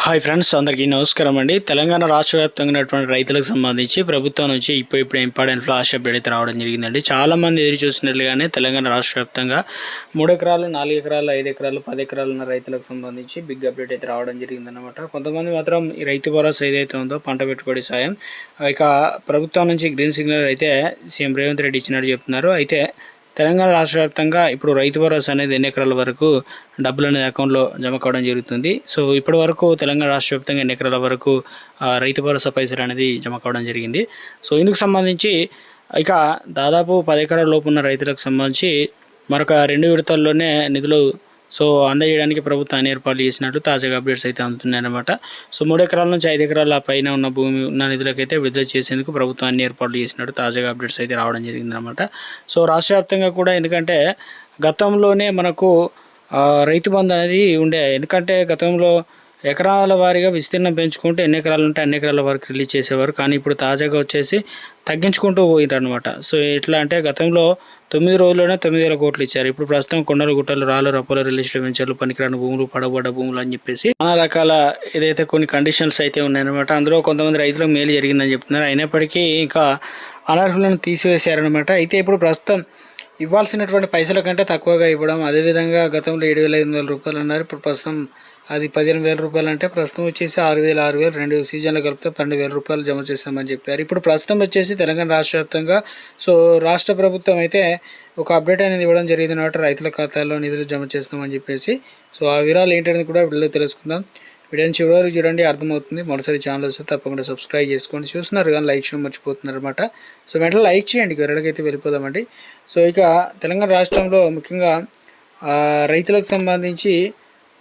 Hi friends, అందరికీ నమస్కారం అండి. తెలంగాణ రాష్ట్ర వ్యాప్తంగా ఉన్నటువంటి రైతులకు సంబంధించి ప్రభుత్వం నుంచి ఇప్పుడు ఇంపార్టెంట్ ఫ్లాష్ అప్డేట్ అయితే రావడం జరిగిందండి. చాలామంది ఎదురు చూసినట్లుగానే తెలంగాణ రాష్ట్ర వ్యాప్తంగా 3 ఎకరాలు, 4 ఎకరాలు, 5 ఎకరాలు, 10 ఎకరాలు ఉన్న రైతులకు సంబంధించి బిగ్ అప్డేట్ అయితే రావడం జరిగిందనమాట. కొంతమంది మాత్రం ఈ రైతు భరోసా ఏదైతే ఉందో పంట పెట్టుబడి సాయం ఇక ప్రభుత్వం నుంచి గ్రీన్ సిగ్నల్ అయితే సీఎం రేవంత్ రెడ్డి ఇచ్చినట్టు చెప్తున్నారు. అయితే తెలంగాణ రాష్ట్ర వ్యాప్తంగా ఇప్పుడు రైతు భరోసా అనేది ఎన్ని ఎకరాల వరకు డబ్బులు అనేది అకౌంట్లో జమ కావడం జరుగుతుంది. సో ఇప్పటి వరకు తెలంగాణ రాష్ట్ర వ్యాప్తంగా ఎన్ని ఎకరాల వరకు రైతు భరోసా పైసలు అనేది జమ కావడం జరిగింది. సో ఇందుకు సంబంధించి ఇక దాదాపు 10 ఎకరాల లోపు ఉన్న రైతులకు సంబంధించి మరొక 2 విడతల్లోనే నిధులు అందజేయడానికి ప్రభుత్వం అన్ని ఏర్పాట్లు చేసినట్టు తాజాగా అప్డేట్స్ అయితే అందుతున్నాయన్నమాట. సో 3 ఎకరాల నుంచి 5 ఎకరాల పైన ఉన్న భూమి ఉన్న నిధులకైతే విడుదల చేసేందుకు ప్రభుత్వం అన్ని ఏర్పాట్లు చేసినట్టు తాజాగా అప్డేట్స్ అయితే రావడం జరిగిందనమాట. సో రాష్ట్ర వ్యాప్తంగా కూడా ఎందుకంటే గతంలోనే మనకు రైతు బంధు అనేది ఉండే. ఎందుకంటే గతంలో ఎకరాల వారీగా విస్తీర్ణం పెంచుకుంటే ఎన్ని ఎకరాలు ఉంటే అన్ని ఎకరాల వరకు రిలీజ్ చేసేవారు. కానీ ఇప్పుడు తాజాగా వచ్చేసి తగ్గించుకుంటూ పోయినారు అనమాట. సో ఎట్లా అంటే గతంలో 9 రోజుల్లోనే 9,000 కోట్లు ఇచ్చారు. ఇప్పుడు ప్రస్తుతం కొండలు, గుట్టలు, రాళ్ళు, రప్పలు, రిలీజ్లు, వెంచర్లు, పనికిరాని భూములు, పడబడ్డ భూములు అని చెప్పేసి చాలా రకాల ఏదైతే కొన్ని కండిషన్స్ అయితే ఉన్నాయన్నమాట. అందులో కొంతమంది రైతులకు మేలు జరిగిందని చెప్తున్నారు. అయినప్పటికీ ఇంకా అనర్హులను తీసివేశారనమాట. అయితే ఇప్పుడు ప్రస్తుతం ఇవ్వాల్సినటువంటి పైసల కంటే తక్కువగా ఇవ్వడం, అదేవిధంగా గతంలో 7,500 రూపాయలు అన్నారు. ఇప్పుడు ప్రస్తుతం అది 15,000 రూపాయలు అంటే ప్రస్తుతం వచ్చేసి 6,000 2 సీజన్లు కలిపితే 12,000 రూపాయలు జమ చేస్తామని చెప్పారు. ఇప్పుడు ప్రస్తుతం వచ్చేసి తెలంగాణ రాష్ట్ర వ్యాప్తంగా రాష్ట్ర ప్రభుత్వం అయితే ఒక అప్డేట్ అనేది ఇవ్వడం జరిగింది అన్నమాట. రైతుల ఖాతాల్లో నిధులు జమ చేస్తామని చెప్పేసి. ఆ వివరాలు ఏంటనేది కూడా వీడియోలో తెలుసుకుందాం. వీడియోని చివరి వరకు చూడండి, అర్థమవుతుంది. మొదటిసారి ఛానల్ వస్తే తప్పకుండా సబ్స్క్రైబ్ చేసుకోండి. చూస్తున్నారు కానీ లైక్ చేయడం మర్చిపోతున్నారు అనమాట. వెంటనే లైక్ చేయండి, వివరాలకైతే వెళ్ళిపోదామండి. ఇక తెలంగాణ రాష్ట్రంలో ముఖ్యంగా రైతులకు సంబంధించి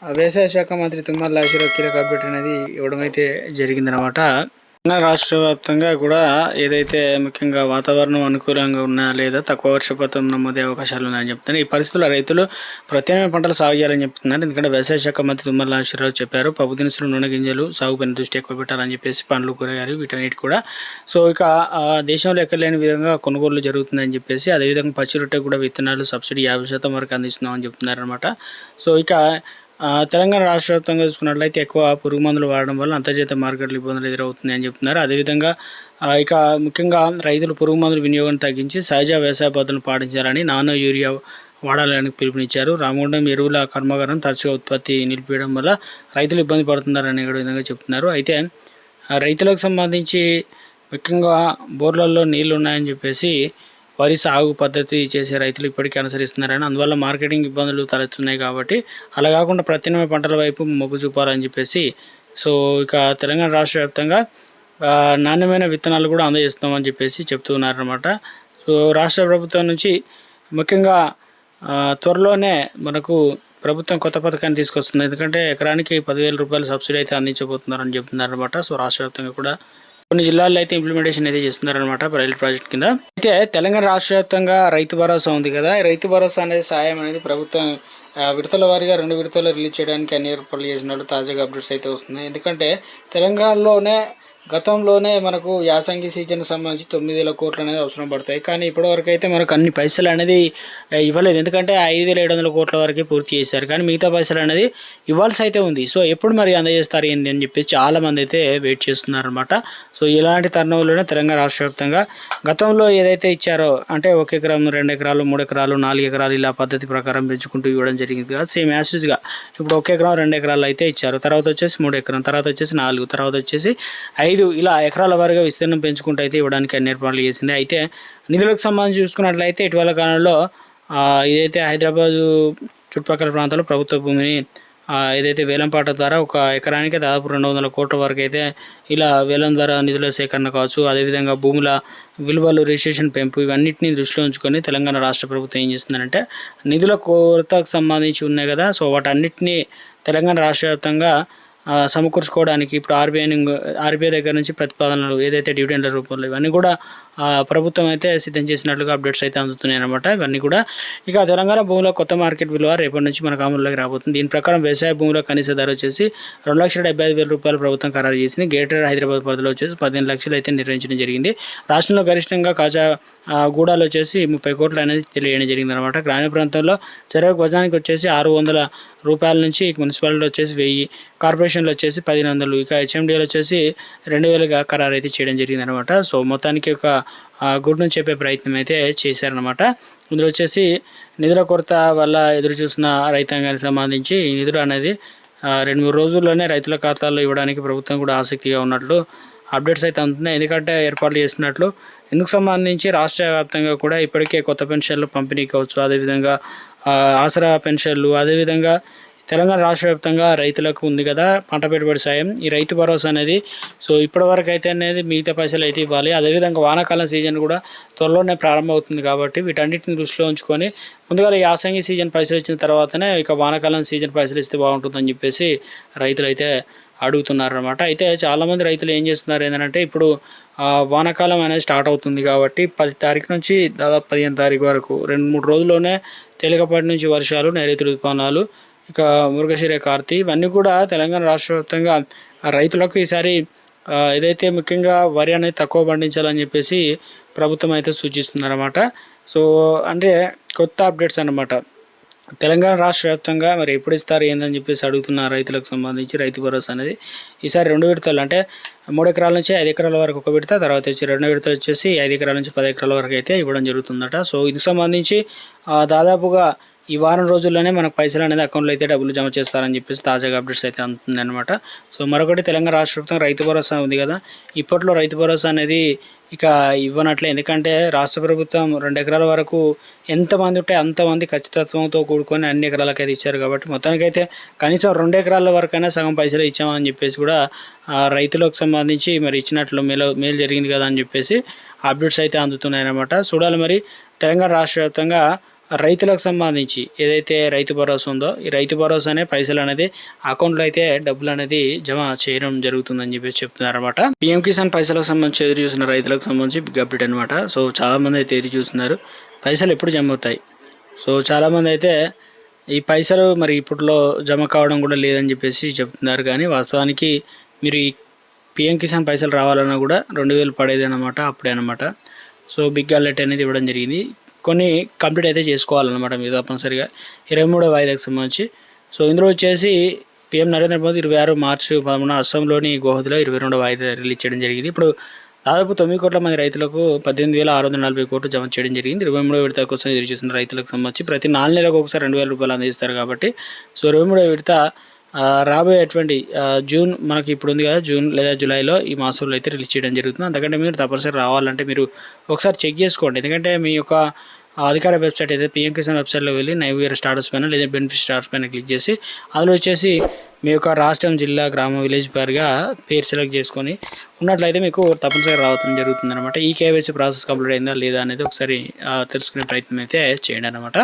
వ్యవసాయ శాఖ మంత్రి తుమ్మల నాగేశ్వరరావు కీలక అప్డేట్ అనేది ఇవ్వడం అయితే జరిగిందనమాట. రాష్ట్ర వ్యాప్తంగా కూడా ఏదైతే ముఖ్యంగా వాతావరణం అనుకూలంగా ఉన్నా లేదా తక్కువ వర్షపాతం నమోదే అవకాశాలు ఉన్నాయని చెప్తున్నారు. ఈ పరిస్థితుల్లో రైతులు ప్రత్యామ్నాయ పంటలు సాగు చేయాలని చెప్తున్నారు. ఎందుకంటే వ్యవసాయ శాఖ మంత్రి తుమ్మల నాగేశ్వరరావు చెప్పారు. పప్పు దినుసులు, నూనె గింజలు సాగుపైన దృష్టి ఎక్కువ పెట్టాలని చెప్పేసి పండ్లు, కూరగాయలు వీటన్నిటి కూడా ఇక దేశంలో ఎక్కడ లేని విధంగా కొనుగోలు జరుగుతుందని చెప్పేసి, అదేవిధంగా పచ్చి రొట్టె కూడా విత్తనాలు సబ్సిడీ 50% వరకు అందిస్తున్నామని చెప్తున్నారనమాట. ఇక తెలంగాణ రాష్ట్ర వ్యాప్తంగా చూసుకున్నట్లయితే ఎక్కువ పురుగు మందులు వాడడం వల్ల అంతర్జాతీయ మార్కెట్లు ఇబ్బందులు ఎదురవుతుంది అని చెప్తున్నారు. అదేవిధంగా ఇక ముఖ్యంగా రైతులు పురుగు మందుల వినియోగం తగ్గించి సహజ వ్యవసాయ పద్ధతులను పాటించాలని, నానో యూరియా వాడాలని పిలుపునిచ్చారు. రామగుండం ఎరువుల కర్మాగారం తరచుగా ఉత్పత్తి నిలిపివేయడం వల్ల రైతులు ఇబ్బంది పడుతున్నారనే విధంగా చెప్తున్నారు. అయితే రైతులకు సంబంధించి ముఖ్యంగా బోర్లలో నీళ్లు ఉన్నాయని చెప్పేసి వరి సాగు పద్ధతి చేసే రైతులు ఇప్పటికీ అనుసరిస్తున్నారని, అందువల్ల మార్కెటింగ్ ఇబ్బందులు తలెత్తున్నాయి. కాబట్టి అలా కాకుండా ప్రత్యామ్నాయ పంటల వైపు మొగ్గు చూపాలని చెప్పేసి ఇక తెలంగాణ రాష్ట్ర వ్యాప్తంగా నాణ్యమైన విత్తనాలు కూడా అందజేస్తామని చెప్పేసి చెప్తున్నారన్నమాట. రాష్ట్ర ప్రభుత్వం నుంచి ముఖ్యంగా త్వరలోనే మనకు ప్రభుత్వం కొత్త పథకాన్ని తీసుకొస్తుంది. ఎందుకంటే ఎకరానికి 10,000 రూపాయల సబ్సిడీ అయితే అందించబోతున్నారని చెప్తున్నారన్నమాట. రాష్ట్ర వ్యాప్తంగా కూడా కొన్ని జిల్లాల్లో అయితే ఇంప్లిమెంటేషన్ అయితే చేస్తున్నారనమాట పైలట్ ప్రాజెక్ట్ కింద. అయితే తెలంగాణ రాష్ట్ర వ్యాప్తంగా రైతు భరోసా ఉంది కదా. రైతు భరోసా అనేది సాయం అనేది ప్రభుత్వం విడతల వారీగా 2 విడతలు రిలీజ్ చేయడానికి అన్ని ఏర్పాట్లు చేసినట్టు తాజాగా అప్డేట్స్ అయితే వస్తున్నాయి. ఎందుకంటే తెలంగాణలోనే గతంలోనే మనకు యాసంగి సీజన్ సంబంధించి 9,000 కోట్లు అనేది అవసరం పడతాయి. కానీ ఇప్పటివరకు అయితే మనకు అన్ని పైసలు అనేది ఇవ్వలేదు. ఎందుకంటే 5,700 కోట్ల వరకు పూర్తి చేశారు. కానీ మిగతా పైసలు అనేది ఇవ్వాల్సి అయితే ఉంది. ఎప్పుడు మరి అందజేస్తారు ఏంది అని చెప్పేసి చాలామంది అయితే వెయిట్ చేస్తున్నారనమాట. ఇలాంటి తరుణంలోనే తెలంగాణ రాష్ట్ర వ్యాప్తంగా గతంలో ఏదైతే ఇచ్చారో అంటే 1 ఎకరం, 2 ఎకరాలు, 3 ఎకరాలు, 4 ఎకరాలు ఇలా పద్ధతి ప్రకారం పెంచుకుంటూ ఇవ్వడం జరిగింది కదా. సేమ్ యాసిడ్గా ఇప్పుడు 1 ఎకరం, 2 ఎకరాలు అయితే ఇచ్చారు. తర్వాత వచ్చేసి 3 ఎకరం, తర్వాత వచ్చేసి 4, తర్వాత వచ్చేసి 5 ఇలా ఎకరాల వారీగా విస్తీర్ణం పెంచుకుంటూ అయితే ఇవ్వడానికి అన్ని ఏర్పాట్లు చేసింది. అయితే నిధులకు సంబంధించి చూసుకున్నట్లయితే ఇటీవల కాలంలో ఇదైతే హైదరాబాదు చుట్టుపక్కల ప్రాంతాల్లో ప్రభుత్వ భూమిని ఏదైతే వేలంపాట ద్వారా ఒక ఎకరానికి దాదాపు 200 కోట్ల వరకు అయితే ఇలా వేలం ద్వారా నిధుల సేకరణ కావచ్చు, అదేవిధంగా భూముల విలువలు, రిజిస్ట్రేషన్ పెంపు ఇవన్నింటినీ దృష్టిలో ఉంచుకొని తెలంగాణ రాష్ట్ర ప్రభుత్వం ఏం చేస్తుందంటే నిధుల కొరతకు సంబంధించి ఉన్నాయి కదా. వాటన్నిటినీ తెలంగాణ రాష్ట్ర వ్యాప్తంగా సమకూర్చుకోవడానికి ఇప్పుడు ఆర్బీఐ దగ్గర నుంచి ప్రతిపాదనలు ఏదైతే డివిడెండ్ల రూపంలో ఇవన్నీ కూడా ప్రభుత్వం అయితే సిద్ధం చేసినట్లుగా అప్డేట్స్ అయితే అందుతున్నాయి అనమాట. ఇవన్నీ కూడా ఇక తెలంగాణ భూముల కొత్త మార్కెట్ విలువ రేపటి నుంచి మనకు అమలులోకి రాబోతుంది. దీని ప్రకారం వ్యవసాయ భూముల కనీస ధర వచ్చేసి 2,75,000 రూపాయలు ప్రభుత్వం ఖరారు చేసింది. గ్రేటర్ హైదరాబాద్ పరిధిలో వచ్చేసి 15 లక్షలు అయితే నిర్ణయించడం జరిగింది. రాష్ట్రంలో గరిష్టంగా గూడాలో వచ్చేసి 30 కోట్లు అనేది తెలియడం జరిగింది అనమాట. గ్రామీణ ప్రాంతంలో చెరకు గజానికి వచ్చేసి 600 రూపాయల నుంచి, మున్సిపాలిటీ వచ్చేసి 1000, కార్పొరేషన్ కమిషన్లు వచ్చేసి 1500, ఇక హెచ్ఎండిఏలు వచ్చేసి 2000గా ఖరారు అయితే చేయడం జరిగిందనమాట. సో మొత్తానికి ఒక గుడ్ నుంచి చెప్పే ప్రయత్నం అయితే చేశారనమాట. ఇందులో వచ్చేసి నిధుల కొరత వల్ల ఎదురు చూసిన రైతాంగానికి సంబంధించి ఈ నిధులు అనేది 2-3 రోజుల్లోనే రైతుల ఖాతాల్లో ఇవ్వడానికి ప్రభుత్వం కూడా ఆసక్తిగా ఉన్నట్లు అప్డేట్స్ అయితే అందుతున్నాయి. ఎందుకంటే ఏర్పాట్లు చేసినట్లు ఇందుకు సంబంధించి రాష్ట్ర వ్యాప్తంగా కూడా ఇప్పటికే కొత్త పెన్షన్లు పంపిణీ కావచ్చు, అదేవిధంగా ఆసరా పెన్షన్లు, అదేవిధంగా తెలంగాణ రాష్ట్ర వ్యాప్తంగా రైతులకు ఉంది కదా పంట పెట్టుబడి సాయం, ఈ రైతు భరోసా అనేది. సో ఇప్పటివరకు అయితే అనేది మిగతా పైసలు అయితే ఇవ్వాలి. అదేవిధంగా వానాకాలం సీజన్ కూడా త్వరలోనే ప్రారంభమవుతుంది కాబట్టి వీటన్నిటిని దృష్టిలో ఉంచుకొని ముందుగా ఈ యాసంగి సీజన్ పైసలు ఇచ్చిన తర్వాతనే ఇక వానాకాలం సీజన్ పైసలు ఇస్తే బాగుంటుందని చెప్పేసి రైతులు అయితే అడుగుతున్నారు అనమాట. అయితే చాలామంది రైతులు ఏం చేస్తున్నారు ఏంటంటే ఇప్పుడు వానాకాలం అనేది స్టార్ట్ అవుతుంది కాబట్టి 10 తారీఖు నుంచి దాదాపు 15 తారీఖు వరకు 2-3 రోజుల్లోనే తేలికపాటి నుంచి వర్షాలు, నైరుతి ఋతుపవనాలు, ఇక మృగశిర కార్తీ ఇవన్నీ కూడా తెలంగాణ రాష్ట్ర వ్యాప్తంగా రైతులకు ఈసారి ఏదైతే ముఖ్యంగా వరి అనేది తక్కువ పండించాలని చెప్పేసి ప్రభుత్వం అయితే సూచిస్తుందన్నమాట. సో అంటే కొత్త అప్డేట్స్ అన్నమాట. తెలంగాణ రాష్ట్ర వ్యాప్తంగా మరి ఎప్పుడు ఇస్తారు ఏందని చెప్పేసి అడుగుతున్న రైతులకు సంబంధించి రైతు భరోసా అనేది ఈసారి 2 విడతలు, అంటే 3 ఎకరాల నుంచి 5 ఎకరాల వరకు ఒక విడత, తర్వాత వచ్చి 2 విడతలు వచ్చేసి 5 ఎకరాల నుంచి 10 ఎకరాల వరకు అయితే ఇవ్వడం జరుగుతుందట. సో ఇందుకు సంబంధించి దాదాపుగా ఈ వారం రోజుల్లోనే మనకు పైసలు అనేది అకౌంట్లో అయితే డబ్బులు జమ చేస్తారని చెప్పేసి తాజాగా అప్డేట్స్ అయితే అందుతుంది అనమాట. సో మరొకటి తెలంగాణ రాష్ట్ర వ్యాప్తంగా రైతు భరోసా ఉంది కదా, ఇప్పట్లో రైతు భరోసా అనేది ఇక ఇవ్వనట్లే. ఎందుకంటే రాష్ట్ర ప్రభుత్వం 2 ఎకరాల వరకు ఎంతమంది ఉంటే అంతమంది ఖచ్చితత్వంతో కూడుకొని అన్ని ఎకరాలకు అయితే ఇచ్చారు కాబట్టి మొత్తానికైతే కనీసం 2 ఎకరాల వరకైనా సగం పైసలు ఇచ్చామని చెప్పేసి కూడా రైతులకు సంబంధించి మరి ఇచ్చినట్లు మేలు జరిగింది కదా అని చెప్పేసి అప్డేట్స్ అయితే అందుతున్నాయి అన్నమాట. చూడాలి మరి తెలంగాణ రాష్ట్ర వ్యాప్తంగా రైతులకు సంబంధించి ఏదైతే రైతు భరోసా ఉందో ఈ రైతు భరోసానే పైసలు అనేది అకౌంట్లో అయితే డబ్బులు అనేది జమ చేయడం జరుగుతుందని చెప్పేసి చెప్తున్నారు అనమాట. పిఎం కిసాన్ పైసలకు సంబంధించి ఎదురు చూసిన రైతులకు సంబంధించి బిగ్ అప్డేట్ అనమాట. సో చాలామంది అయితే ఎదురు చూస్తున్నారు పైసలు ఎప్పుడు జమ అవుతాయి. సో చాలామంది అయితే ఈ పైసలు మరి ఇప్పట్లో జమ కావడం కూడా లేదని చెప్పేసి చెప్తున్నారు. కానీ వాస్తవానికి మీరు ఈ పిఎం కిసాన్ పైసలు రావాలన్నా కూడా 2000 పడేది అనమాట, అప్పుడే అనమాట. సో బిగ్ అలర్ట్ అనేది ఇవ్వడం జరిగింది. కొన్ని కంప్లీట్ అయితే చేసుకోవాలన్నమాట మీరు తప్పనిసరిగా 23వ వాయిదాకు సంబంధించి. సో ఇందులో వచ్చేసి పీఎం నరేంద్ర మోదీ 26 మార్చి 11 అస్సాంలోని గోహతిలో 22వ వాయిదా రిలీజ్ చేయడం జరిగింది. ఇప్పుడు దాదాపు 9 కోట్ల మంది రైతులకు 18,640 కోట్లు జమ చేయడం జరిగింది. 23వ విడత కోసం ఎదురు చూసిన రైతులకు సంబంధించి ప్రతి 4 నెలలకు ఒకసారి 2,000 రూపాయలు అందిస్తారు కాబట్టి సో 23వ విడత రాబోయేటువంటి జూన్ మనకి ఇప్పుడు ఉంది కదా, జూన్ లేదా జూలైలో ఈ మాసంలో అయితే రిలీజ్ చేయడం జరుగుతుంది. అందుకంటే మీరు తప్పనిసరి రావాలంటే మీరు ఒకసారి చెక్ చేసుకోండి. ఎందుకంటే మీ యొక్క అధికార వెబ్సైట్ అయితే పిఎం కిసాన్ వెబ్సైట్లో వెళ్ళి నైవ్ ఇయర్ స్టాటస్ పైన లేదా బెనిఫిట్ స్టాటస్ పైన క్లిక్ చేసి అందులో వచ్చేసి మీ యొక్క రాష్ట్రం, జిల్లా, గ్రామం, విలేజ్ పేరుగా పేరు సెలెక్ట్ చేసుకొని ఉన్నట్లయితే మీకు తప్పనిసరిగా రావడం జరుగుతుంది అనమాట. ఈ కేవైసీ ప్రాసెస్ కంప్లీట్ అయిందా లేదా అనేది ఒకసారి తెలుసుకునే ప్రయత్నం అయితే చేయండి అనమాట.